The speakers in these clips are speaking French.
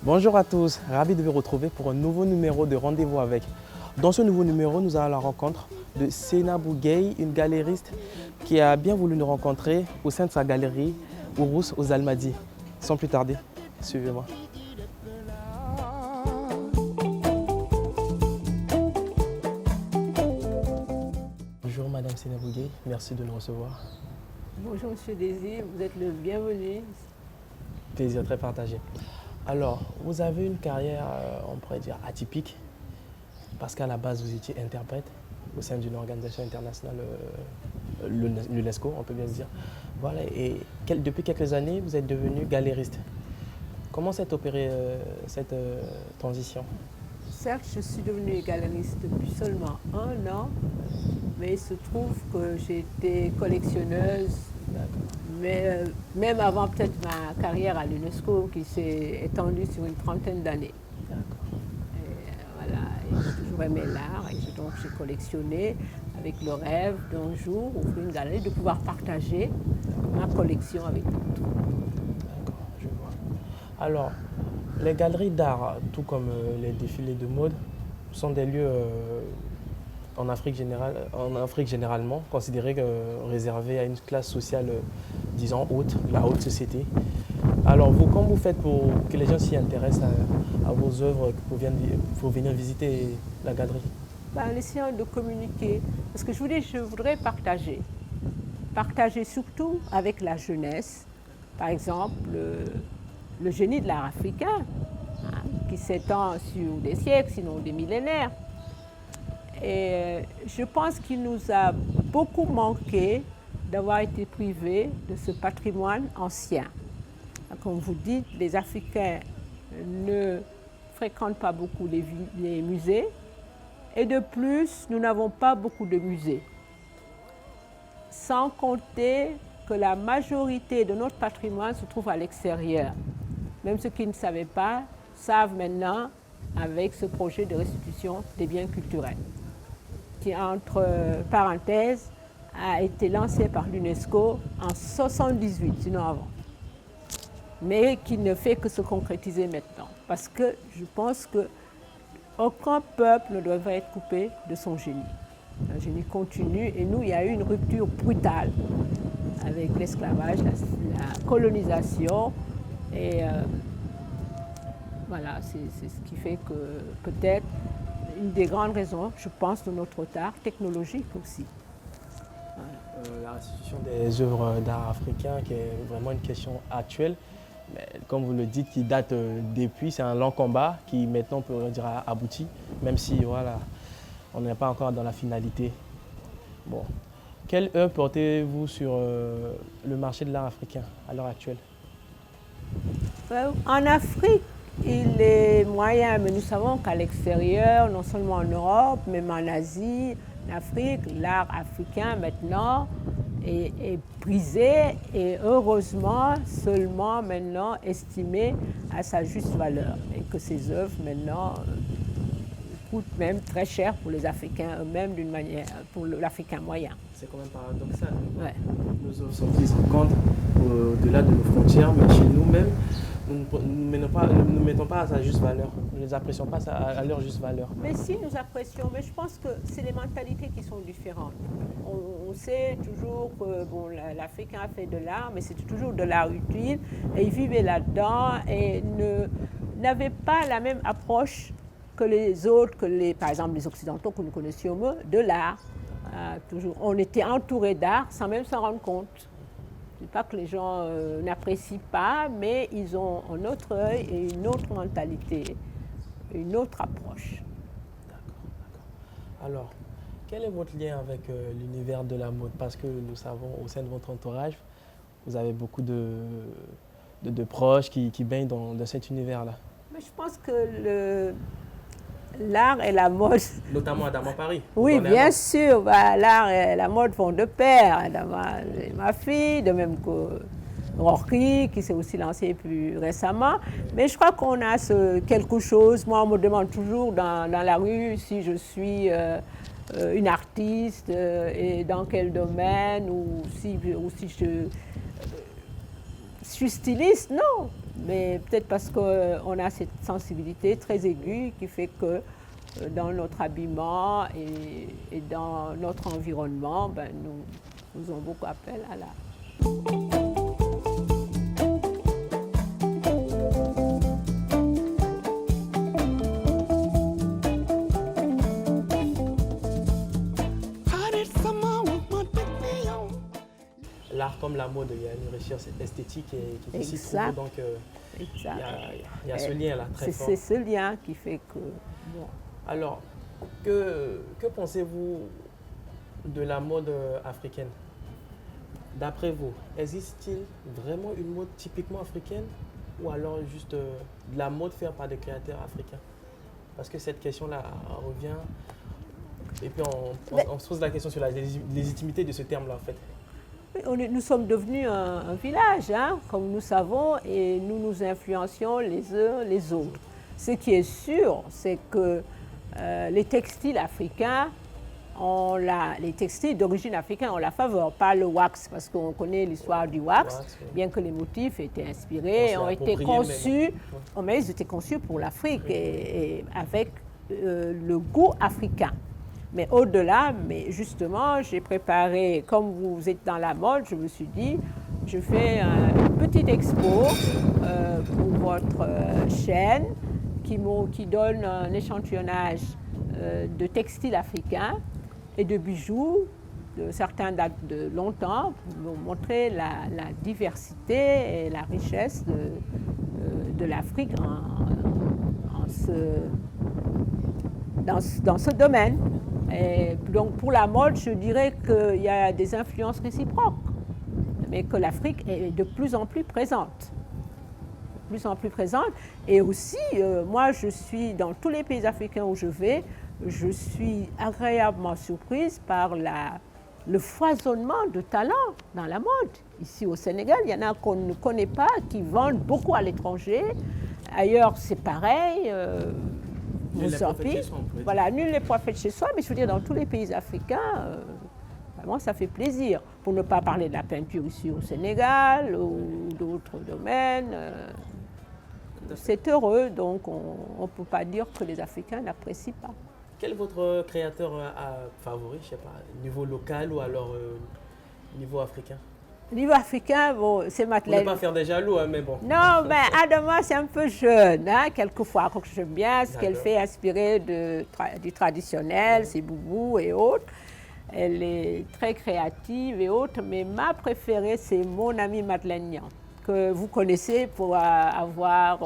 Bonjour à tous, ravi de vous retrouver pour un nouveau numéro de Rendez-vous avec. Dans ce nouveau numéro, nous avons la rencontre de Seynabou Gueye, une galériste qui a bien voulu nous rencontrer au sein de sa galerie Ourous aux Almadies. Sans plus tarder, suivez-moi. Bonjour Madame Seynabou Gueye, merci de nous recevoir. Bonjour Monsieur Désir, vous êtes le bienvenu. Plaisir très partagé. Alors, vous avez une carrière, on pourrait dire, atypique, parce qu'à la base, vous étiez interprète au sein d'une organisation internationale, l'UNESCO, on peut bien se dire. Voilà, et depuis quelques années, vous êtes devenu galériste. Comment s'est opérée cette transition? Certes, je suis devenue galériste depuis seulement 1 an, mais il se trouve que j'ai été collectionneuse. Mais même avant peut-être ma carrière à l'UNESCO qui s'est étendue sur une trentaine d'années. Voilà, j'ai toujours aimé l'art et donc j'ai collectionné avec le rêve d'un jour ouvrir une galerie, de pouvoir partager ma collection avec d'autres. D'accord, je vois. Alors, les galeries d'art, tout comme les défilés de mode, sont des lieux en Afrique généralement considérés réservés à une classe sociale, disons, haute, la haute société. Alors vous, comment vous faites pour que les gens s'y intéressent à vos œuvres, pour venir visiter la galerie? En essayant de communiquer, parce que je voudrais partager. Partager surtout avec la jeunesse, par exemple le génie de l'art africain, qui s'étend sur des siècles, sinon des millénaires. Et je pense qu'il nous a beaucoup manqué d'avoir été privés de ce patrimoine ancien. Comme vous dites, les Africains ne fréquentent pas beaucoup les musées et de plus, nous n'avons pas beaucoup de musées. Sans compter que la majorité de notre patrimoine se trouve à l'extérieur. Même ceux qui ne savaient pas savent maintenant avec ce projet de restitution des biens culturels, qui, entre parenthèses, a été lancé par l'UNESCO en 1978, sinon avant, mais qui ne fait que se concrétiser maintenant. Parce que je pense qu'aucun peuple ne devrait être coupé de son génie. Un génie continu, et nous, il y a eu une rupture brutale avec l'esclavage, la colonisation, et voilà, c'est ce qui fait que peut-être une des grandes raisons, je pense, de notre retard technologique aussi. La restitution des œuvres d'art africain, qui est vraiment une question actuelle, mais comme vous le dites, qui date depuis, c'est un long combat qui maintenant, on peut dire, a abouti, même si voilà, on n'est pas encore dans la finalité. Bon. Quelle œuvre portez-vous sur le marché de l'art africain à l'heure actuelle? En Afrique, il est moyen, mais nous savons qu'à l'extérieur, non seulement en Europe, même en Asie, en Afrique, l'art africain maintenant est prisé et heureusement seulement maintenant estimé à sa juste valeur et que ces œuvres maintenant coûtent même très cher pour les Africains eux-mêmes d'une manière, pour l'Africain moyen. C'est quand même paradoxal. Ouais. Nos œuvres sont prises en compte au-delà de nos frontières, mais chez nous-mêmes, nous ne mettons pas à sa juste valeur. Nous ne les apprécions pas à leur juste valeur. Mais si nous apprécions, mais je pense que c'est les mentalités qui sont différentes. On sait toujours que bon, l'Africain a fait de l'art, mais c'était toujours de l'art utile, et il vivait là-dedans et n'avait pas la même approche que les autres, par exemple les Occidentaux que nous connaissions de l'art. Toujours, on était entouré d'art sans même s'en rendre compte. Je ne dis pas que les gens n'apprécient pas, mais ils ont un autre œil et une autre mentalité, une autre approche. D'accord. Alors, quel est votre lien avec l'univers de la mode? Parce que nous savons, au sein de votre entourage, vous avez beaucoup de proches qui baignent dans cet univers-là. Mais je pense que l'art et la mode... Notamment Adama Paris. Oui, bien sûr. L'art et la mode vont de pair. Adama est ma fille, de même que Rory, qui s'est aussi lancé plus récemment. Mais je crois qu'on a quelque chose. Moi, on me demande toujours dans la rue si je suis une artiste et dans quel domaine, ou si je suis styliste. Non, mais peut-être parce qu'on a cette sensibilité très aiguë qui fait que dans notre habillement et dans notre environnement, ben, nous faisons beaucoup appel à l'art. L'art comme la mode, il y a une recherche esthétique qui s'y trouve, donc il y a ce lien-là très fort. C'est ce lien qui fait que... Bon. Alors, que pensez-vous de la mode africaine? D'après vous, existe-t-il vraiment une mode typiquement africaine ou alors juste de la mode faite par des créateurs africains? Parce que cette question-là revient et puis on se pose la question sur la légitimité de ce terme-là en fait. Nous sommes devenus un village, hein, comme nous savons, et nous nous influencions les uns les autres. Ce qui est sûr, c'est que les textiles africains, les textiles d'origine africaine ont la faveur, pas le wax, parce qu'on connaît l'histoire du wax, bien que les motifs étaient inspirés, ont été conçus, mais ils étaient conçus pour l'Afrique et avec le goût africain. Mais au-delà, mais justement, j'ai préparé, comme vous êtes dans la mode, je me suis dit, je fais une petite expo pour votre chaîne qui donne un échantillonnage de textiles africains et de bijoux, certains datent de longtemps, pour vous montrer la diversité et la richesse de l'Afrique dans ce domaine. Et donc pour la mode, je dirais qu'il y a des influences réciproques, mais que l'Afrique est de plus en plus présente. De plus en plus présente. Et aussi, moi, je suis dans tous les pays africains où je vais, je suis agréablement surprise par le foisonnement de talents dans la mode. Ici au Sénégal, il y en a qu'on ne connaît pas, qui vendent beaucoup à l'étranger. Ailleurs, c'est pareil. Voilà, nul n'est prophète chez soi, mais je veux dire, dans tous les pays africains, vraiment, ça fait plaisir. Pour ne pas parler de la peinture ici au Sénégal ou d'autres domaines. C'est heureux, donc on ne peut pas dire que les Africains n'apprécient pas. Quel est votre créateur favori, je ne sais pas, niveau local ou alors niveau africain? Niveau africain, bon, c'est Madeleine. Vous ne pouvez pas faire des jaloux, hein, mais bon. Non, mais Adama, c'est un peu jeune, hein, quelquefois. Quand j'aime bien ce qu'elle fait, inspiré du traditionnel, ses boubous et autres. Elle est très créative et autres, mais ma préférée, c'est mon amie Madeleine Niang, que vous connaissez pour avoir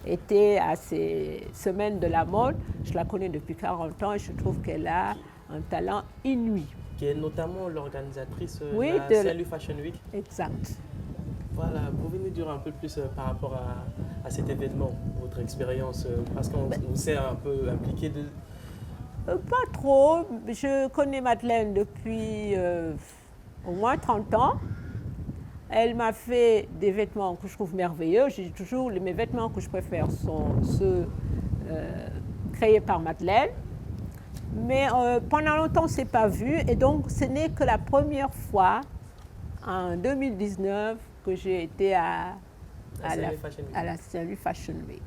été à ces semaines de la mode. Je la connais depuis 40 ans et je trouve qu'elle a un talent inouï. Qui est notamment l'organisatrice de la Saint-Louis Fashion Week. Exact. Voilà, pouvez nous dire un peu plus par rapport à cet événement, votre expérience, parce qu'on s'est un peu impliqué de... Pas trop. Je connais Madeleine depuis au moins 30 ans. Elle m'a fait des vêtements que je trouve merveilleux. Je dis toujours, mes vêtements que je préfère sont ceux créés par Madeleine. Mais pendant longtemps, on ne s'est pas vu. Et donc, ce n'est que la première fois, en 2019, que j'ai été à la Saint-Louis Fashion Week.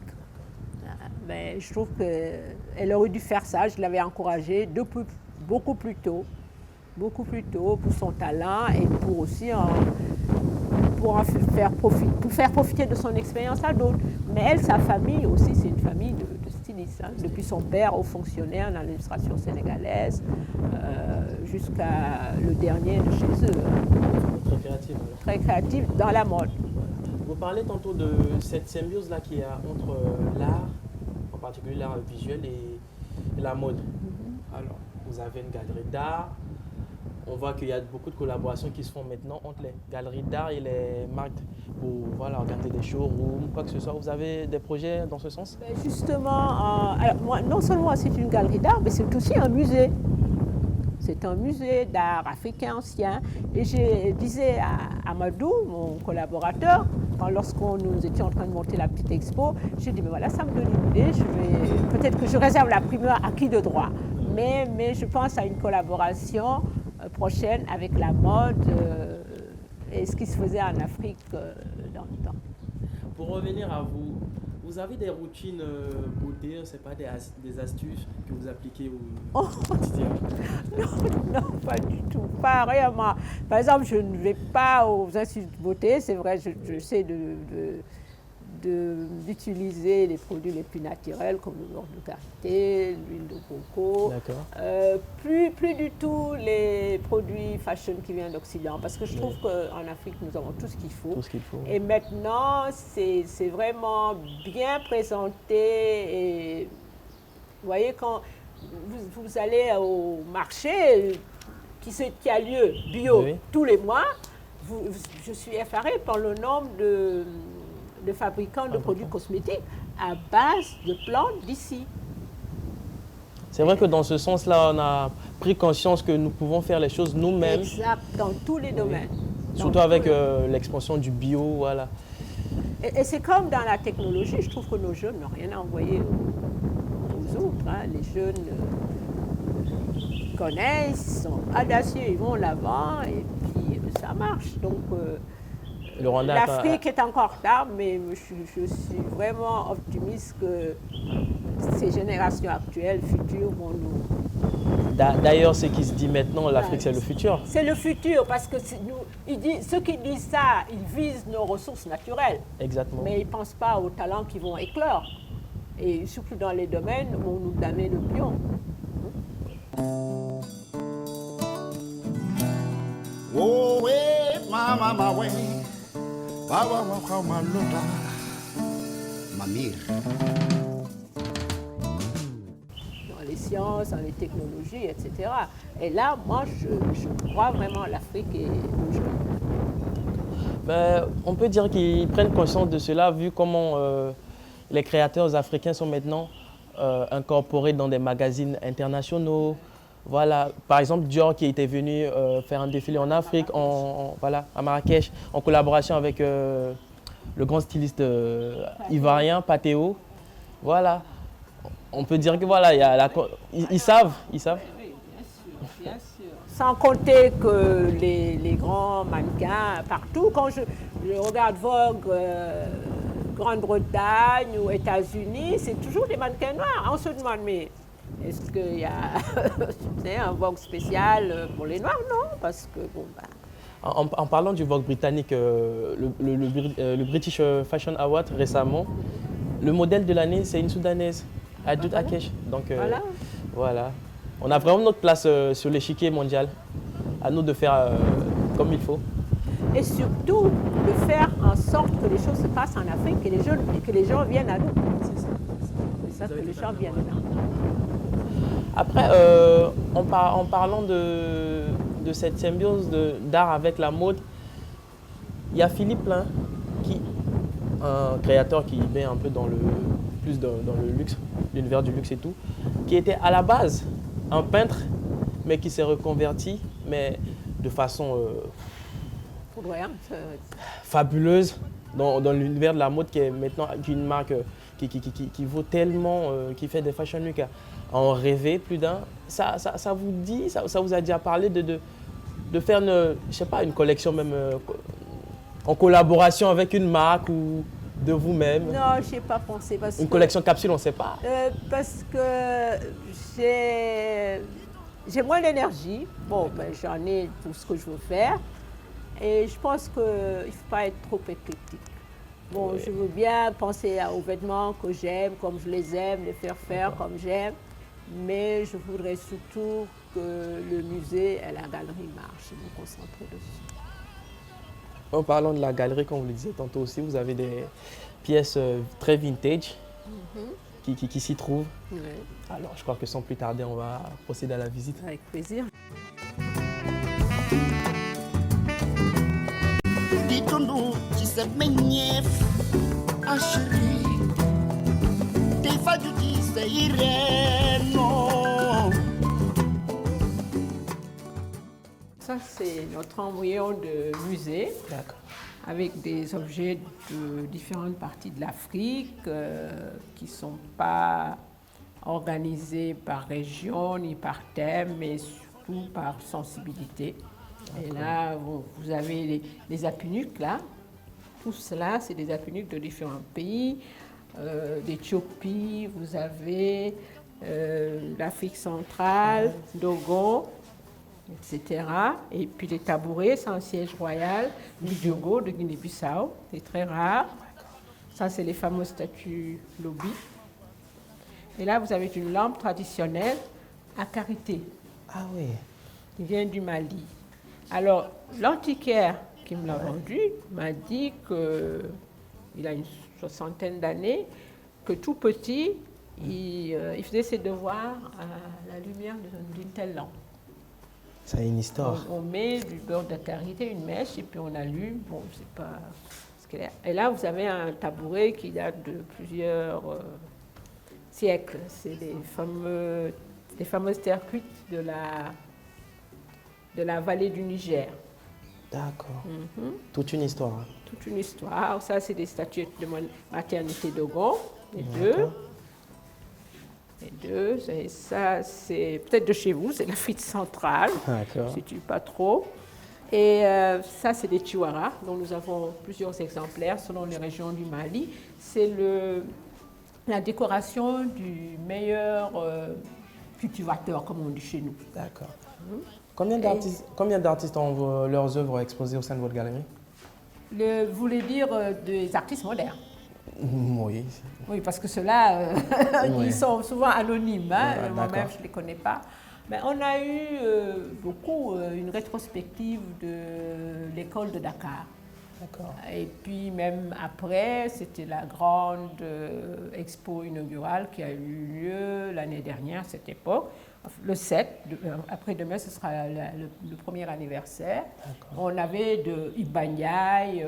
Mais je trouve qu'elle aurait dû faire ça. Je l'avais encouragée depuis beaucoup plus tôt pour son talent et pour aussi faire profiter de son expérience à d'autres. Mais elle, sa famille aussi, c'est une famille de stylistes. Hein, depuis son père, haut fonctionnaire dans l'administration sénégalaise, jusqu'à le dernier de chez eux. Très créative. Alors. Très créative dans la mode. Vous parlez tantôt de cette symbiose-là qu'il y a entre l'art, en particulier l'art visuel et la mode. Alors, vous avez une galerie d'art. On voit qu'il y a beaucoup de collaborations qui se font maintenant entre les galeries d'art et les marques pour organiser des showrooms, quoi que ce soit. Vous avez des projets dans ce sens? Justement, alors moi, non seulement c'est une galerie d'art, mais c'est aussi un musée. C'est un musée d'art africain ancien. Et je disais à Amadou, mon collaborateur, lorsqu'on nous étions en train de monter la petite expo, j'ai dit, mais voilà, ça me donne une idée, peut-être que je réserve la primeur à qui de droit. Mais je pense à une collaboration prochaine avec la mode et ce qui se faisait en Afrique dans le temps. Pour revenir à vous, vous avez des routines beauté, c'est pas des astuces que vous appliquez au quotidien? Non, pas du tout, pas vraiment. Par exemple, je ne vais pas aux instituts de beauté, c'est vrai, j'essaie d'utiliser les produits les plus naturels comme le beurre de karité, l'huile de coco. D'accord. Plus du tout les produits fashion qui viennent d'Occident, parce que je trouve qu'en Afrique, nous avons tout ce qu'il faut. Tout ce qu'il faut. Et maintenant, c'est vraiment bien présenté. Et vous voyez, quand vous allez au marché qui a lieu bio tous les mois, je suis effarée par le nombre de fabricants de produits cosmétiques à base de plantes d'ici. C'est vrai que dans ce sens-là, on a pris conscience que nous pouvons faire les choses nous-mêmes. Exact, dans tous les domaines. Surtout avec l'expansion du bio, voilà. Et c'est comme dans la technologie, je trouve que nos jeunes n'ont rien à envoyer aux autres. Hein. Les jeunes connaissent, sont audacieux, ils vont l'avant et puis ça marche. Donc, l'Afrique est encore en retard, mais je suis vraiment optimiste que ces générations actuelles, futures, vont nous... D'ailleurs, ce qui se dit maintenant, l'Afrique, c'est le futur. C'est le futur, parce que ceux qui disent ça, ils visent nos ressources naturelles. Exactement. Mais ils ne pensent pas aux talents qui vont éclore. Et surtout dans les domaines où on nous damait le pion. Oh, ouais, mama, ouais. Baba ma lota mamir. Dans les sciences, dans les technologies, etc. Et là, moi, je crois vraiment à l'Afrique et aux jeunes. Ben, on peut dire qu'ils prennent conscience de cela, vu comment les créateurs africains sont maintenant incorporés dans des magazines internationaux. Voilà, par exemple Dior qui était venu faire un défilé en Afrique, voilà, à Marrakech, en collaboration avec le grand styliste ivoirien, Patéo. Voilà, on peut dire que voilà, ils savent. Oui, bien sûr. Sans compter que les grands mannequins partout, quand je regarde Vogue, Grande-Bretagne ou États-Unis, c'est toujours des mannequins noirs. On se demande, mais est-ce qu'il y a un Vogue spécial pour les Noirs? Non, parce que bon, En parlant du Vogue britannique, le British Fashion Award récemment, le modèle de l'année, c'est une Soudanaise, Adout Akesh. Donc voilà, on a vraiment notre place sur l'échiquier mondial. À nous de faire comme il faut. Et surtout, de faire en sorte que les choses se passent en Afrique et que les gens viennent à nous. C'est ça, que les gens viennent à nous. Après, en parlant de cette symbiose d'art avec la mode, il y a Philippe Plein, un créateur qui met un peu dans le luxe, l'univers du luxe et tout, qui était à la base un peintre, mais qui s'est reconverti, mais de façon fabuleuse dans l'univers de la mode, qui est maintenant une marque qui vaut tellement, qui fait des fashion week en rêver plus d'un. Ça vous dit, ça vous a déjà parlé de faire une collection même en collaboration avec une marque ou de vous-même? Non, je n'y ai pas pensé. Une collection capsule, on ne sait pas. Parce que j'ai moins d'énergie. Bon, j'en ai pour ce que je veux faire. Et je pense qu'il ne faut pas être trop éclectique. Bon, je veux bien penser aux vêtements que j'aime, comme je les aime, les faire comme j'aime. Mais je voudrais surtout que le musée et la galerie marchent et me concentrer dessus. En parlant de la galerie, comme vous le disiez tantôt aussi, vous avez des pièces très vintage qui s'y trouvent. Oui. Alors, je crois que sans plus tarder, on va procéder à la visite. Avec plaisir. Ditundu chisemenyef ashiri tefaju chiseireno c'est notre embryon de musée D'accord. avec des objets de différentes parties de l'Afrique qui ne sont pas organisés par région ni par thème, mais surtout par sensibilité. Et là, vous avez les apinuques, là. Tout cela, c'est des apinuques de différents pays. D'Éthiopie, vous avez l'Afrique centrale, Dogon, etc. Et puis les tabourets, c'est un siège royal du Diogo de Guinée-Bissau, c'est très rare. Ça, c'est les fameuses statues Lobi. Et là, vous avez une lampe traditionnelle à karité. Ah oui. Qui vient du Mali. Alors, l'antiquaire qui me l'a vendu m'a dit qu'il a une 60aine d'années, que tout petit, il faisait ses devoirs à la lumière d'une telle lampe. Ça a une histoire. On met du beurre de karité, une mèche, et puis on allume. Bon, c'est pas ce qu'elle est. Et là, vous avez un tabouret qui date de plusieurs siècles. C'est les fameuses terres cuites de la vallée du Niger. D'accord. Toute une histoire. Hein. Toute une histoire. Ça, c'est des statuettes de maternité Dogon, les deux. Et ça, c'est peut-être de chez vous, c'est l'Afrique centrale. D'accord. Je ne situe pas trop. Et ça, c'est des Tiwara, dont nous avons plusieurs exemplaires selon les régions du Mali. C'est la décoration du meilleur cultivateur, comme on dit chez nous. D'accord. Combien d'artistes ont leurs œuvres exposées au sein de votre galerie? Vous voulez dire des artistes modernes? Oui. Oui, parce que ceux-là, Oui. ils sont souvent anonymes. Hein? Ouais, Moi-même, je ne les connais pas. Mais on a eu une rétrospective de l'école de Dakar. D'accord. Et puis même après, c'était la grande expo inaugurale qui a eu lieu l'année dernière, à cette époque. Le 7, après-demain, ce sera le premier anniversaire. On avait de Ibanyai,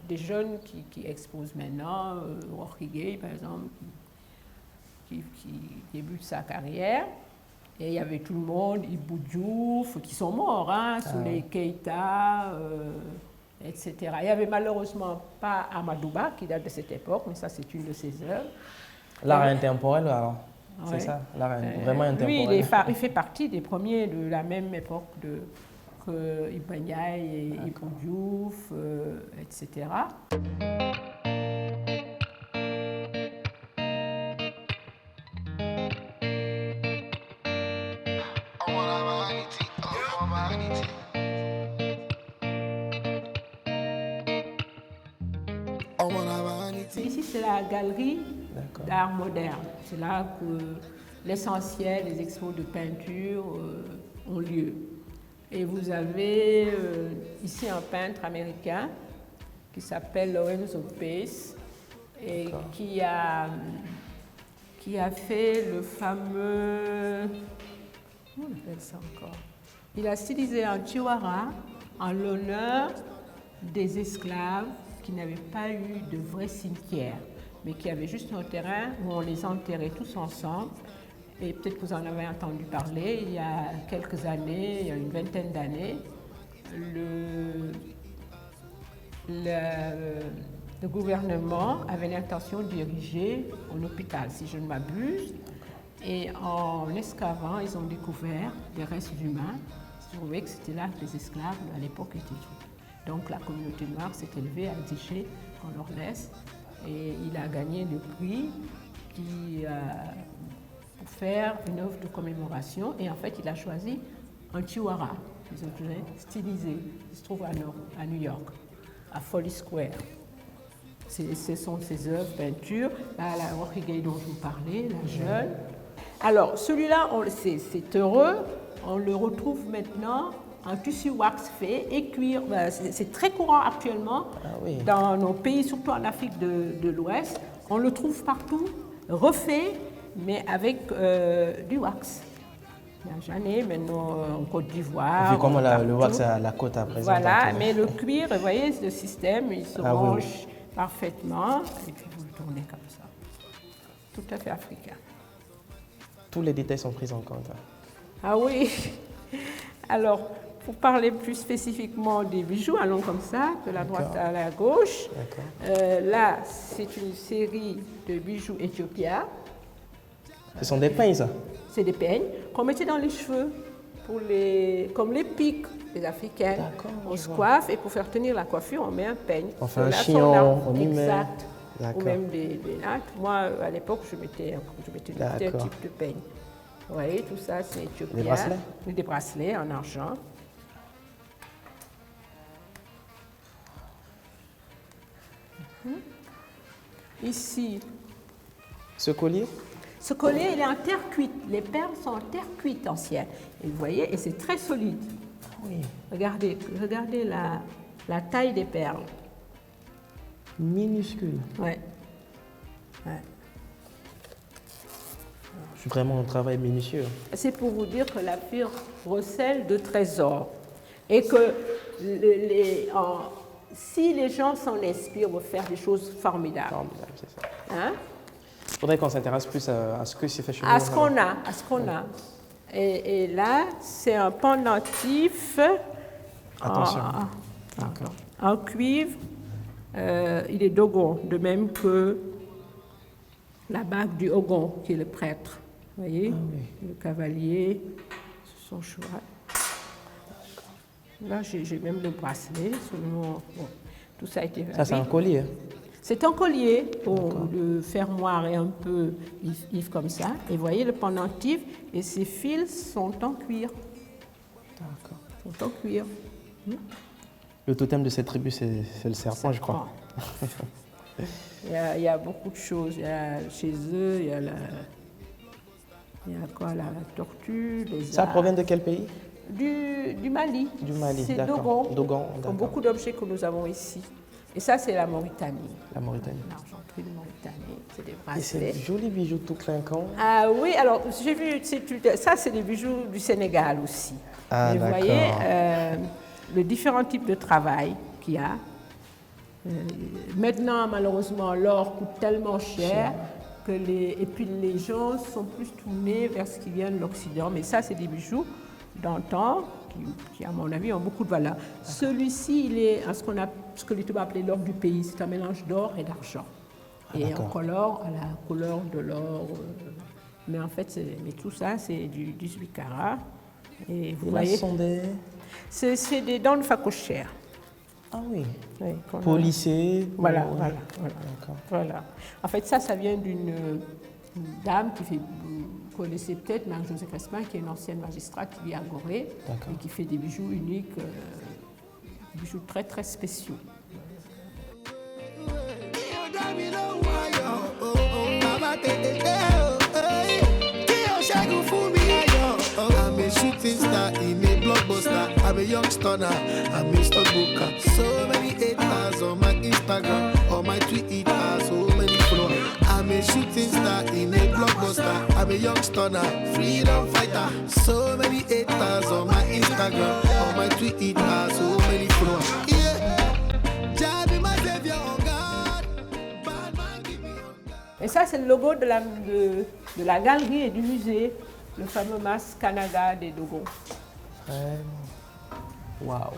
des jeunes qui exposent maintenant, Orhigé par exemple, qui débute sa carrière. Et il y avait tout le monde, Ibou Diouf, qui sont morts, hein, Souley Keita, etc. Il n'y avait malheureusement pas Amadouba, qui date de cette époque, mais ça c'est une de ses œuvres. L'art intemporel, alors? Ouais. C'est ça, l'art vraiment intemporel. Lui, il fait partie des premiers de la même époque que Ibanyai et Ibou Diouf, etc. Ici, c'est la galerie d'art moderne. C'est là que l'essentiel des expos de peinture ont lieu. Et vous avez ici un peintre américain qui s'appelle Lorenzo Pace et qui a fait le fameux... Comment on appelle ça encore? Il a stylisé un tiwara en l'honneur des esclaves qui n'avaient pas eu de vrai cimetière, mais qui avaient juste un terrain où on les enterrait tous ensemble. Et peut-être que vous en avez entendu parler, il y a quelques années, il y a une vingtaine d'années, le gouvernement avait l'intention d'ériger un hôpital, si je ne m'abuse. Et en excavant, ils ont découvert des restes humains. Ils trouvaient que c'était là que les esclaves à l'époque étaient tous. Donc la communauté noire s'est élevée à exiger qu'on leur laisse. Et il a gagné le prix pour faire une œuvre de commémoration. Et en fait, il a choisi un tiwara, des objets stylisés, qui se trouve à New York, à Folly Square. Ce sont ses œuvres, peintures. Là, la Orhigé dont je vous parlais, la jeune. Alors, celui-là, c'est heureux. On le retrouve maintenant en tissu wax fait et cuir. C'est très courant actuellement dans nos pays, surtout en Afrique de l'Ouest. On le trouve partout, refait, mais avec du wax. Il y a jamais, maintenant en Côte d'Ivoire. Vu comment le wax a la côte à présent. Voilà, mais le cuir, vous voyez, le système, il se range parfaitement. Et puis vous le tournez comme ça. Tout à fait africain. Tous les détails sont pris en compte. Hein. Ah oui, Alors, pour parler plus spécifiquement des bijoux, allons comme ça, de la droite à la gauche. Là, c'est une série de bijoux éthiopiens. Ce sont des peignes, ça? C'est des peignes qu'on mettait dans les cheveux, comme les pics des Africains. On se coiffe et pour faire tenir la coiffure, on met un peigne. On fait un chignon, on y met. Exact. Ou même des nattes. Moi, à l'époque, je mettais tel type de peigne. Vous voyez, tout ça, c'est éthiopien. Des bracelets? Des bracelets en argent. Ici. Ce collier? Ce collier, il est en terre cuite. Les perles sont en terre cuite ancienne. Et vous voyez, et c'est très solide. Oui. Regardez la taille des perles. Minuscule. Ouais. C'est vraiment un travail minutieux. C'est pour vous dire que l'Afrique recèle de trésors. Et que si les gens s'en inspirent, vont faire des choses formidables. Formidable, c'est ça. Hein? Il faudrait qu'on s'intéresse plus à ce que c'est fait chez nous. À ce qu'on a. Et là, c'est un pendentif Attention. en cuivre. Il est d'Ogon, de même que la bague du Ogon, qui est le prêtre. Vous voyez, le cavalier, c'est son cheval. Là, j'ai même le bracelet. Bon, tout ça a été fait. Ça, c'est un collier. C'est un collier pour le fermoir est un peu vif comme ça. Et vous voyez le pendentif et ses fils sont en cuir. D'accord. Sont en cuir. Le totem de cette tribu, c'est le serpent, je crois. Il y a beaucoup de choses. Il y a chez eux, il y a la tortue, les Ça provient de quel pays? Du Mali. Du Mali, c'est d'accord. Dogon. Comme beaucoup d'objets que nous avons ici. Et ça, c'est la Mauritanie. La Mauritanie. L'argenterie de Mauritanie. C'est des Et bracelets. c'est joli bijoux tout clinquant. Ah oui, alors j'ai vu, ça c'est des bijoux du Sénégal aussi. Ah, mais vous d'accord. voyez le différents types de travail qu'il y a. Maintenant, malheureusement, l'or coûte tellement cher et puis les gens sont plus tournés vers ce qui vient de l'Occident. Mais ça, c'est des bijoux d'antan qui, à mon avis, ont beaucoup de valeur. Celui-ci, il est à ce que les Touba appelaient l'or du pays. C'est un mélange d'or et d'argent. Et en colore, à la couleur de l'or. Mais en fait, tout ça, c'est du 18 carats. Et vous voyez, c'est des dents de phacochère. Ah oui. Oui, polissé. Voilà. Voilà. En fait, ça vient d'une dame vous connaissez peut-être, Marie-Josée Crespin, qui est une ancienne magistrate qui vit à Gorée et qui fait des bijoux uniques, des bijoux très très spéciaux. I'm a shooting star in a blockbuster. I'm a young stunner. I'm a stockbroker. So many haters on my Instagram, on my Twitter, so many followers. I'm a shooting star in a blockbuster. I'm a young stunner, freedom fighter. So many haters on my Instagram, on my Twitter, so many followers. Yeah, Jah be my savior, oh God. Bad man, give me on God. Et ça, c'est le logo de la galerie et du musée, le fameux masque Kanaga des Dogon. Vraiment. Waouh.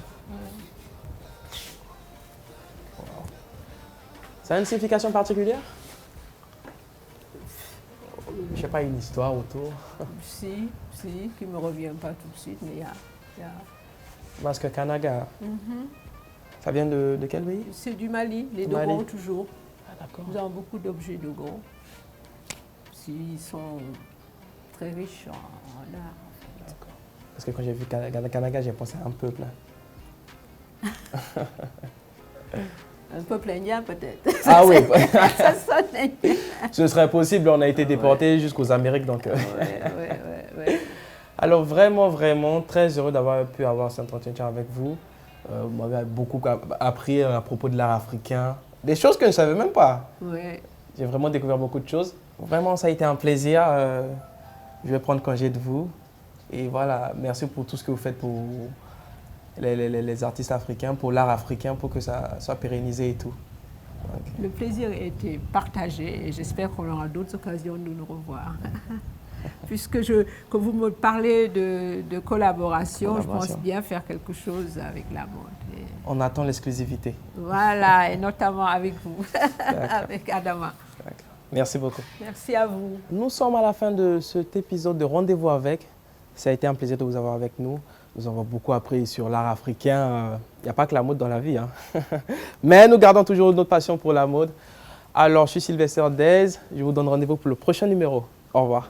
Ça a une signification particulière? Je sais pas, une histoire autour. Si, qui ne me revient pas tout de suite, mais il y a... Masque Kanaga. Ça vient de quel pays? C'est du Mali, les Du Dogon Mali. toujours. Ah, d'accord. Nous avons beaucoup d'objets Dogon. Ils sont très riches en art. D'accord. Parce que quand j'ai vu Kanaga, j'ai pensé à un peuple. Un peuple indien peut-être. Ah oui. Ça sonne indien. Ce serait possible, on a été déportés jusqu'aux Amériques. Donc, Ouais. Alors vraiment, vraiment, très heureux d'avoir pu avoir cet entretien avec vous. Vous m'avez beaucoup appris à propos de l'art africain. Des choses que je ne savais même pas. Ouais. J'ai vraiment découvert beaucoup de choses. Vraiment, ça a été un plaisir. Je vais prendre congé de vous. Et voilà, merci pour tout ce que vous faites pour les artistes africains, pour l'art africain, pour que ça soit pérennisé et tout. Okay. Le plaisir a été partagé et j'espère qu'on aura d'autres occasions de nous revoir. Puisque que vous me parlez de collaboration, je pense bien faire quelque chose avec la mode. Et on attend l'exclusivité. voilà, et notamment avec vous, avec Adama. Merci beaucoup. Merci à vous. Nous sommes à la fin de cet épisode de Rendez-vous avec. Ça a été un plaisir de vous avoir avec nous. Nous avons beaucoup appris sur l'art africain. Il n'y a pas que la mode dans la vie, hein. Mais nous gardons toujours notre passion pour la mode. Alors, je suis Sylvester Dez. Je vous donne rendez-vous pour le prochain numéro. Au revoir.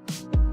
Thank you.